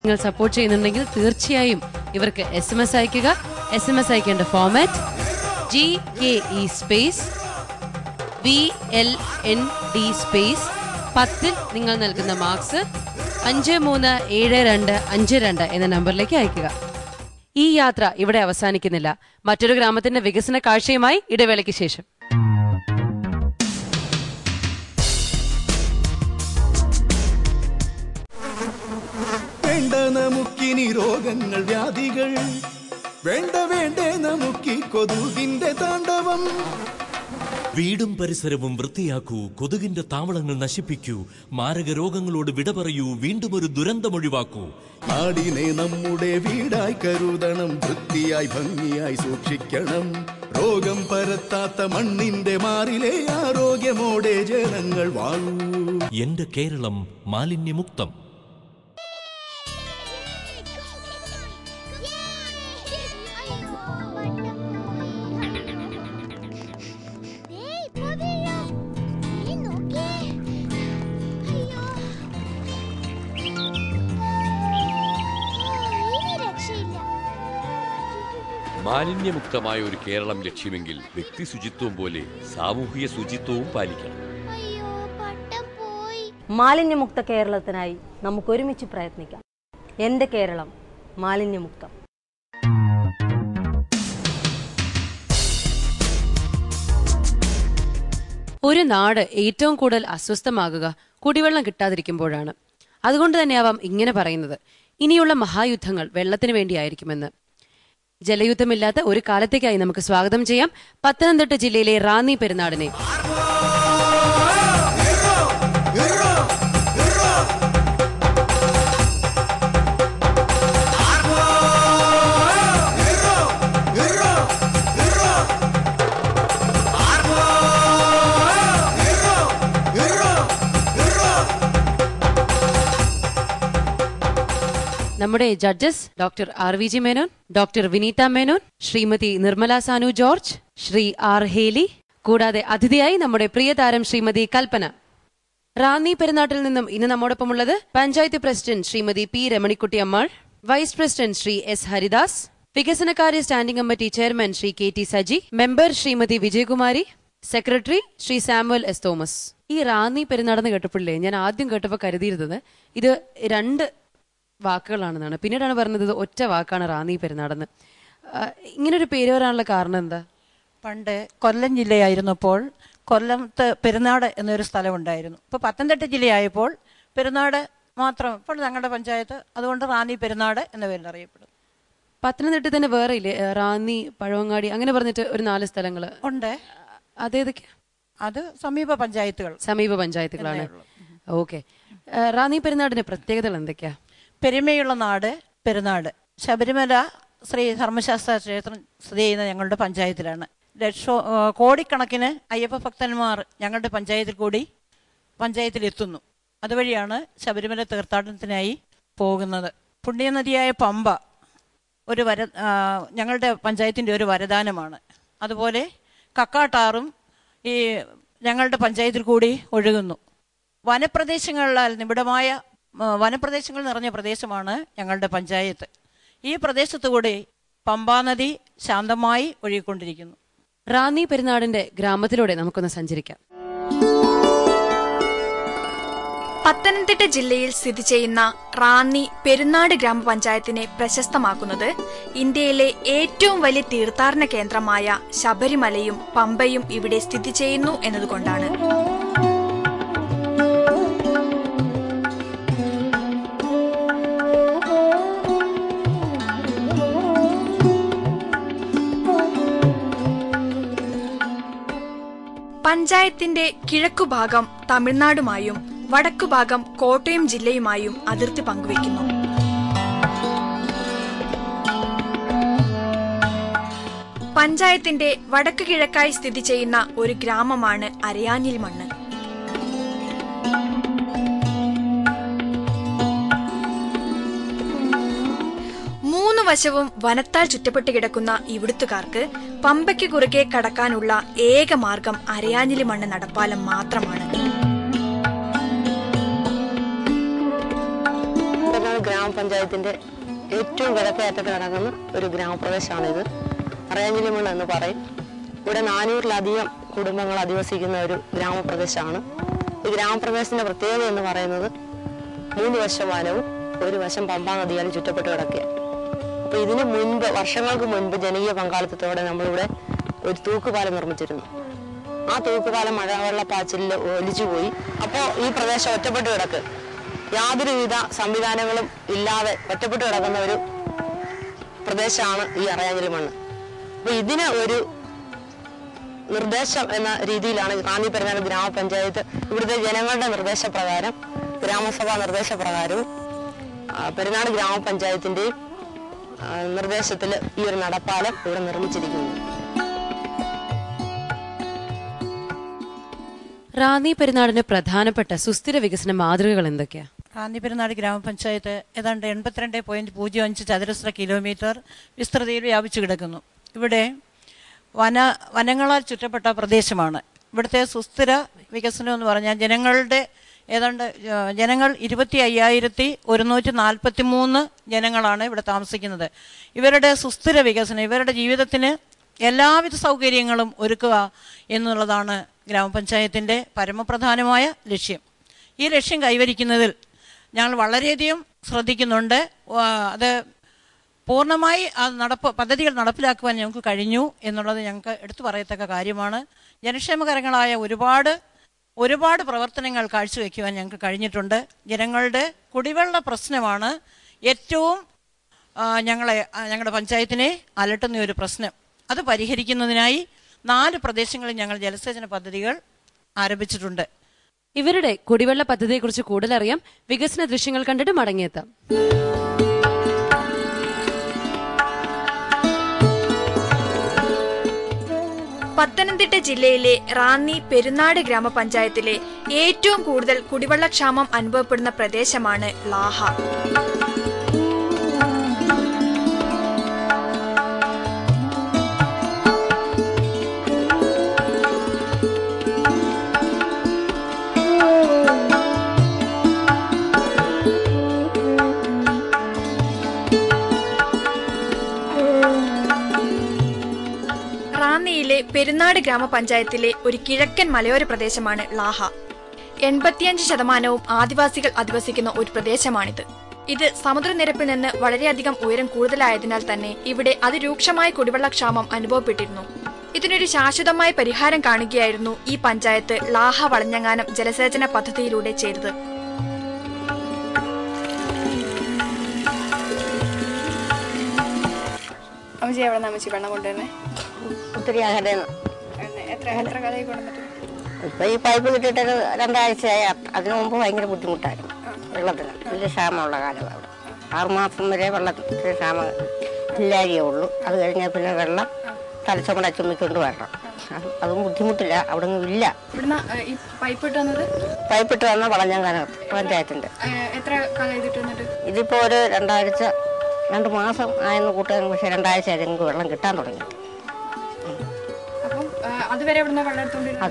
നിങ്ങൾ സപ്പോർട്ട് ചെയ്യുന്നുണ്ടെങ്കിൽ തീർച്ചയായും ഇവർക്ക് SMS അയക്കുക. SMS അയക്കേണ്ട format GKE space VLND space 10 നിങ്ങൾ നൽകുന്ന മാർക്സ് 537252 എന്ന നമ്പറിലേക്ക് അയക്കുക. ഈ യാത്ര ഇവിടെ അവസാനിക്കുന്നില്ല. മറ്റൊരു ഗ്രാമത്തിന്റെ വികസന കാഴ്ചയുമായി ഇടവേളയ്ക്ക് ശേഷം. വേണ്ട നമുക്കിനി രോഗങ്ങൾ വ്യാധികൾ, വേണ്ട വേണ്ടേ നമുക്കി കൊതുകിന്റെ താണ്ഡവം. വീടും പരിസരവും വൃത്തിയാക്കൂ, കൊതുകിന്റെ താവളങ്ങൾ നശിപ്പിക്കൂ, മാരക രോഗങ്ങളോട് വിട പറയൂ, വീണ്ടും ഒരു ദുരന്തമൊഴിവാക്കൂ. നാടിനെ നമ്മുടെ വീടായി കരുതണം, വൃത്തിയായി ഭംഗിയായി സൂക്ഷിക്കണം. രോഗം പരത്താത്ത മണ്ണിന്റെ മാറിലെ ആരോഗ്യമോടെ ജനങ്ങൾ വാഴൂ. എന്റെ കേരളം മാലിന്യമുക്തം. മാലിന്യമുക്തമായ ഒരു കേരളം ലക്ഷ്യമെങ്കിൽ വ്യക്തി ശുചിത്വം പോലെ സാമൂഹിക ശുചിത്വവും പാലിക്കണം. മാലിന്യമുക്ത കേരളത്തിനായി നമുക്ക് ഒരുമിച്ച് പ്രയത്നിക്കാം. എന്റെ കേരളം മാലിന്യമുക്തം. ഒരു നാട് ഏറ്റവും കൂടുതൽ അസ്വസ്ഥമാകുക കുടിവെള്ളം കിട്ടാതിരിക്കുമ്പോഴാണ്. അതുകൊണ്ട് തന്നെയാവാം ഇങ്ങനെ പറയുന്നത്, ഇനിയുള്ള മഹായുദ്ധങ്ങൾ വെള്ളത്തിന് വേണ്ടിയായിരിക്കുമെന്ന്. ജലയുദ്ധമില്ലാത്ത ഒരു കാലത്തേക്കായി നമുക്ക് സ്വാഗതം ചെയ്യാം പത്തനംതിട്ട ജില്ലയിലെ റാന്നി പെരുന്നാടിനെ. നമ്മുടെ judges doctor RVG Menon, doctor Vineetha Menon, Shrimati Nirmala Sanu George, Shri R Heli, കൂടാതെ അതിഥിയായി നമ്മുടെ പ്രിയതാരം ശ്രീമതി കൽപ്പന. റാന്നി പെരുന്നാട്ടിൽ നിന്നും ഇന്ന് നമ്മോടൊപ്പമുള്ളത് panchayat president Shrimati P Ramanikutty Ammal, vice president Shri S Haridas, വികസനകാര്യ standing committee chairman Shri KT Saji, member Shrimati Vijayakumari, secretary Shri Samuel S Thomas. ഈ റാന്നി പെരുന്നാടെന്ന് കേട്ടപ്പോഴേ ഞാൻ ആദ്യം കേട്ടപ്പോൾ കരുതിയിരുന്നത് ഇത് 2 വാക്കുകളാണെന്നാണ്. പിന്നീടാണ് പറഞ്ഞത് ഇത് ഒറ്റ വാക്കാണ് റാന്നി പെരുന്നാടെന്ന്. ഇങ്ങനൊരു പേര് വരാനുള്ള കാരണം എന്താ? പണ്ട് കൊല്ലം ജില്ലയായിരുന്നപ്പോൾ കൊല്ലത്ത് പെരുന്നാട് എന്നൊരു സ്ഥലമുണ്ടായിരുന്നു. ഇപ്പോൾ പത്തനംതിട്ട ജില്ലയായപ്പോൾ പെരുന്നാട് മാത്രം ഇപ്പോൾ ഞങ്ങളുടെ പഞ്ചായത്ത്, അതുകൊണ്ട് റാന്നി പെരുന്നാട് എന്ന പേരിൽ അറിയപ്പെടും. പത്തനംതിട്ട തന്നെ വേറെ ഇല്ലേ? റാന്നി, പഴവങ്ങാടി അങ്ങനെ പറഞ്ഞിട്ട് ഒരു 4 സ്ഥലങ്ങൾ ഉണ്ട്. അതേതൊക്കെയാ? അത് സമീപ പഞ്ചായത്തുകളാണ്. ഓക്കെ. റാന്നി പെരുന്നാടിന്റെ പ്രത്യേകതകൾ എന്തൊക്കെയാ? പെരുമയുള്ള നാട് പെരുന്നാട്. ശബരിമല ശ്രീ ധർമ്മശാസ്ത്ര ക്ഷേത്രം സ്ഥിതി ചെയ്യുന്ന ഞങ്ങളുടെ പഞ്ചായത്തിലാണ്. കോടിക്കണക്കിന് അയ്യപ്പ ഭക്തന്മാർ ഞങ്ങളുടെ പഞ്ചായത്തിലെത്തുന്നു. അതുവഴിയാണ് ശബരിമല തീർത്ഥാടനത്തിനായി പോകുന്നത്. പുണ്യനദിയായ പമ്പ ഞങ്ങളുടെ പഞ്ചായത്തിൻ്റെ ഒരു വരദാനമാണ്. അതുപോലെ കക്കാട്ടാറും ഈ ഞങ്ങളുടെ പഞ്ചായത്തിൽ കൂടി ഒഴുകുന്നു. വനപ്രദേശങ്ങളാൽ നിബിഡമായ വനപ്രദേശങ്ങൾ നിറഞ്ഞ പ്രദേശമാണ് ഞങ്ങളുടെ പഞ്ചായത്ത്. ഈ പ്രദേശത്തുകൂടി പമ്പാനദി ശാന്തമായി ഒഴുകിക്കൊണ്ടിരിക്കുന്നു. റാന്നി പെരുന്നാടിന്റെ ഗ്രാമത്തിലൂടെ നമുക്കൊന്ന് സഞ്ചരിക്കാം. പത്തനംതിട്ട ജില്ലയിൽ സ്ഥിതി ചെയ്യുന്ന റാന്നി പെരുന്നാട് ഗ്രാമപഞ്ചായത്തിനെ പ്രശസ്തമാക്കുന്നത് ഇന്ത്യയിലെ ഏറ്റവും വലിയ തീർത്ഥാടന കേന്ദ്രമായ ശബരിമലയും പമ്പയും ഇവിടെ സ്ഥിതി ചെയ്യുന്നു എന്നതുകൊണ്ടാണ്. പഞ്ചായത്തിന്റെ കിഴക്കുഭാഗം തമിഴ്നാടുമായും വടക്കുഭാഗം കോട്ടയം ജില്ലയുമായും അതിർത്തി പങ്കുവയ്ക്കുന്നു. പഞ്ചായത്തിന്റെ വടക്ക് കിഴക്കായി സ്ഥിതി ചെയ്യുന്ന ഒരു ഗ്രാമമാണ് അരയാഞ്ഞിൽ മണ്ണ്. വശവും വനത്താൽ ചുറ്റപ്പെട്ട് കിടക്കുന്ന ഇവിടുത്തുകാർക്ക് പമ്പയ്ക്ക് കുറുകെ കടക്കാനുള്ള ഏക മാർഗം അരയാഞ്ഞിലി മണ്ണ് നടപ്പാലം മാത്രമാണ്. ഗ്രാമപഞ്ചായത്തിൻ്റെ ഏറ്റവും കിഴക്കേ അറ്റത്ത് കിടക്കുന്ന ഒരു ഗ്രാമപ്രദേശമാണിത്. അറയാഞ്ചിലിമണ്ണ് എന്ന് പറയും. ഇവിടെ 400-ലധികം കുടുംബങ്ങൾ അധിവസിക്കുന്ന ഒരു ഗ്രാമപ്രദേശമാണ്. ഈ ഗ്രാമപ്രദേശത്തിൻ്റെ പ്രത്യേകത എന്ന് പറയുന്നത് 3 വശം വനവും 1 വശം പമ്പാ നദിയാലും ചുറ്റപ്പെട്ട് കിടക്കുക. അപ്പോൾ ഇതിന് മുൻപ്, വർഷങ്ങൾക്ക് മുൻപ് ജനകീയ പങ്കാളിത്തത്തോടെ നമ്മളിവിടെ ഒരു തൂക്കുപാലം നിർമ്മിച്ചിരുന്നു. ആ തൂക്കുപാലം മഴവെള്ളപ്പാച്ചിലിൽ ഒലിച്ചുപോയി. അപ്പോൾ ഈ പ്രദേശം ഒറ്റപ്പെട്ട് കിടക്ക്, യാതൊരുവിധ സംവിധാനങ്ങളും ഇല്ലാതെ ഒറ്റപ്പെട്ട് കിടക്കുന്ന ഒരു പ്രദേശമാണ് ഈ അറയാഞ്ചിലിമണ്ണ്. അപ്പോൾ ഇതിന് ഒരു നിർദ്ദേശം എന്ന രീതിയിലാണ് റാന്നി പെരുന്നാട് ഗ്രാമപഞ്ചായത്ത് ഇവിടുത്തെ ജനങ്ങളുടെ നിർദ്ദേശപ്രകാരം, ഗ്രാമസഭാ നിർദ്ദേശപ്രകാരവും പെരുന്നാട് ഗ്രാമപഞ്ചായത്തിൻ്റെയും നിർദ്ദേശത്തിൽ ഈ ഒരു നടപ്പാലം ഇവിടെ നിർമ്മിച്ചിരിക്കുന്നു. റാന്നി പെരുന്നാടിന് പ്രധാനപ്പെട്ട സുസ്ഥിര വികസന മാതൃകകൾ എന്തൊക്കെയാ? റാന്നി പെരുന്നാട് ഗ്രാമപഞ്ചായത്ത് ഏതാണ്ട് 82.05 ചതുരശ്ര കിലോമീറ്റർ വിസ്തൃതിയിൽ വ്യാപിച്ചു കിടക്കുന്നു. ഇവിടെ വനങ്ങളാൽ ചുറ്റപ്പെട്ട പ്രദേശമാണ്. ഇവിടുത്തെ സുസ്ഥിര വികസനം എന്ന് പറഞ്ഞാൽ ജനങ്ങൾ 25,143 ജനങ്ങളാണ് ഇവിടെ താമസിക്കുന്നത്. ഇവരുടെ സുസ്ഥിര വികസനം, ഇവരുടെ ജീവിതത്തിന് എല്ലാവിധ സൗകര്യങ്ങളും ഒരുക്കുക എന്നുള്ളതാണ് ഗ്രാമപഞ്ചായത്തിൻ്റെ പരമപ്രധാനമായ ലക്ഷ്യം. ഈ ലക്ഷ്യം കൈവരിക്കുന്നതിൽ ഞങ്ങൾ വളരെയധികം ശ്രദ്ധിക്കുന്നുണ്ട്. അത് പൂർണ്ണമായി പദ്ധതികൾ നടപ്പിലാക്കുവാൻ ഞങ്ങൾക്ക് കഴിഞ്ഞു എന്നുള്ളത് ഞങ്ങൾക്ക് എടുത്തു പറയത്തക്ക കാര്യമാണ്. ജനക്ഷേമകരങ്ങളായ ഒരുപാട് പ്രവർത്തനങ്ങൾ കാഴ്ചവെക്കുവാൻ ഞങ്ങൾക്ക് കഴിഞ്ഞിട്ടുണ്ട്. ജനങ്ങളുടെ കുടിവെള്ള പ്രശ്നമാണ് ഏറ്റവും ഞങ്ങളുടെ പഞ്ചായത്തിനെ അലട്ടുന്ന ഒരു പ്രശ്നം. അത് പരിഹരിക്കുന്നതിനായി 4 പ്രദേശങ്ങളിൽ ഞങ്ങൾ ജലസേചന പദ്ധതികൾ ആരംഭിച്ചിട്ടുണ്ട്. ഇവരുടെ കുടിവെള്ള പദ്ധതിയെക്കുറിച്ച് കൂടുതൽ അറിയാം. വികസന ദൃശ്യങ്ങൾ കണ്ടിട്ട് മടങ്ങിയെത്താം. പത്തനംതിട്ട ജില്ലയിലെ റാന്നി പെരുന്നാട് ഗ്രാമപഞ്ചായത്തിലെ ഏറ്റവും കൂടുതൽ കുടിവെള്ളക്ഷാമം അനുഭവപ്പെടുന്ന പ്രദേശമാണ് ലാഹ. റാന്നിയിലെ പെരുന്നാട് ഗ്രാമപഞ്ചായത്തിലെ ഒരു കിഴക്കൻ മലയോര പ്രദേശമാണ് ലാഹ. 85% ആദിവാസികൾ അധിവസിക്കുന്ന ഒരു പ്രദേശമാണിത്. ഇത് സമുദ്രനിരപ്പിൽ നിന്ന് വളരെയധികം ഉയരം കൂടുതലായതിനാൽ തന്നെ ഇവിടെ അതിരൂക്ഷമായ കുടിവെള്ളക്ഷാമം അനുഭവപ്പെട്ടിരുന്നു. ഇതിനൊരു ശാശ്വതമായ പരിഹാരം കാണുകയായിരുന്നു ഈ പഞ്ചായത്ത് ലാഹ വളഞ്ഞങ്ങാനം ജലസേചന പദ്ധതിയിലൂടെ ചെയ്തത്. അമ്മച്ചി എവിടെ നിന്ന് അമ്മച്ചി വെള്ളം കൊണ്ടുവരുന്നേ? ഒത്തിരി അകലെയാണ്. എത്ര കാലമായി കൊണ്ടുവന്നിട്ട്? ഇപ്പൊ ഈ പൈപ്പ് കിട്ടിയിട്ട് 2 ആഴ്ചയായി. അതിനു മുമ്പ് ഭയങ്കര ബുദ്ധിമുട്ടായിരുന്നു വെള്ളത്തിന്. വലിയ ക്ഷാമമുള്ള കാലം. അവിടെ 6 മാസം വരെ വെള്ളത്തിന് ക്ഷാമം ഇല്ലായേ ഉള്ളൂ. അത് കഴിഞ്ഞാൽ പിന്നെ വെള്ളം തലച്ചുമട ചുമ്മിക്കൊണ്ട് വരണം. അതും ബുദ്ധിമുട്ടില്ല, അവിടെ ഒന്നും ഇല്ല. പൈപ്പ് ഇട്ട് വന്ന വളഞ്ഞങ്ങാനം പഞ്ചായത്തിന്റെ. ഇതിപ്പോ ഒരു 2 മാസം ആയെന്ന് കൂട്ടാൻ. പക്ഷെ 2 ആഴ്ച ഞങ്ങൾക്ക് വെള്ളം കിട്ടാൻ തുടങ്ങി.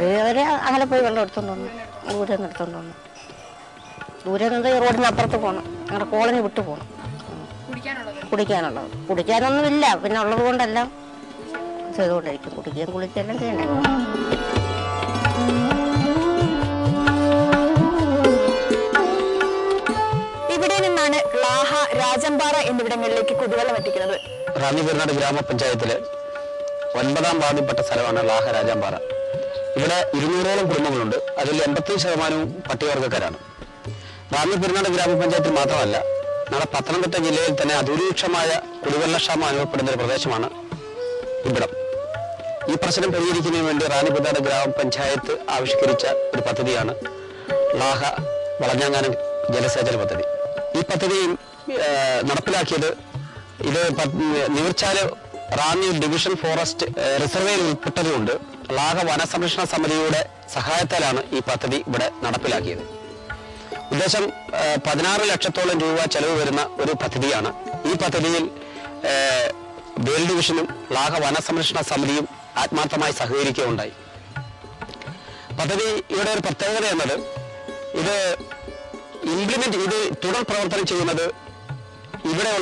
അതുവരെ അങ്ങനെ പോയി വെള്ളം എടുത്തോണ്ട് വന്നു. ദൂരെ നിന്ന് എടുത്തോണ്ട് വന്നു. ദൂരെ നിന്ന് റോഡിന് അപ്പുറത്ത് പോകണം. ഞങ്ങളുടെ കോളനി വിട്ടു പോകണം കുടിക്കാനുള്ളത്. കുടിക്കാനൊന്നുമില്ല, പിന്നെ ഉള്ളത് കൊണ്ടെല്ലാം ചെയ്തുകൊണ്ടിരിക്കും. കുടിക്കുകയും കുളിക്കുകയെല്ലാം ചെയ്യണ്ടേ. ഇവിടെ നിന്നാണ് ലാഹ, രാജമ്പാറ എന്നിവിടങ്ങളിലേക്ക് കുടിവെള്ളം എത്തിക്കുന്നത്. റാന്നി പെരുന്നാട് ഗ്രാമപഞ്ചായത്തില് 9ാം വാർഡിൽപ്പെട്ട സ്ഥലമാണ് ലാഹ രാജമ്പാറ. ഇവിടെ 200ഓളം കുടുംബങ്ങളുണ്ട്. അതിൽ 85% പട്ടികവർഗ്ഗക്കാരാണ്. റാന്നി പെരുന്നാട് ഗ്രാമപഞ്ചായത്തിൽ മാത്രമല്ല, നമ്മുടെ പത്തനംതിട്ട ജില്ലയിൽ തന്നെ അതിരൂക്ഷമായ കുടിവെള്ളക്ഷാമം അനുഭവപ്പെടുന്ന ഒരു പ്രദേശമാണ് ഇവിടം. ഈ പ്രശ്നം പരിഹരിക്കുന്നതിന് വേണ്ടി റാന്നി പെരുന്നാട് ഗ്രാമപഞ്ചായത്ത് ആവിഷ്കരിച്ച ഒരു പദ്ധതിയാണ് ലാഹ വളഞ്ഞങ്ങാനം ജലസേചന പദ്ധതി. ഈ പദ്ധതി നടപ്പിലാക്കിയത് നീർച്ചാല് റാന്നി ഡിവിഷൻ ഫോറസ്റ്റ് റിസർവേയിൽ ഉൾപ്പെട്ടതുകൊണ്ട് ലാഹ വനസംരക്ഷണ സമിതിയുടെ സഹായത്താലാണ് ഈ പദ്ധതി ഇവിടെ നടപ്പിലാക്കിയത്. ഉദ്ദേശം 16 ലക്ഷത്തോളം രൂപ ചെലവ് വരുന്ന ഒരു പദ്ധതിയാണ്. ഈ പദ്ധതിയിൽ ബേൽ ഡിവിഷനും ലാഹ വനസംരക്ഷണ സമിതിയും ആത്മാർത്ഥമായി സഹകരിക്കുകയുണ്ടായി. പദ്ധതി ഇവിടെ ഒരു പ്രത്യേകത എന്നത് ഇത് തുടർ പ്രവർത്തനം ചെയ്യുന്നത് ഇവിടെ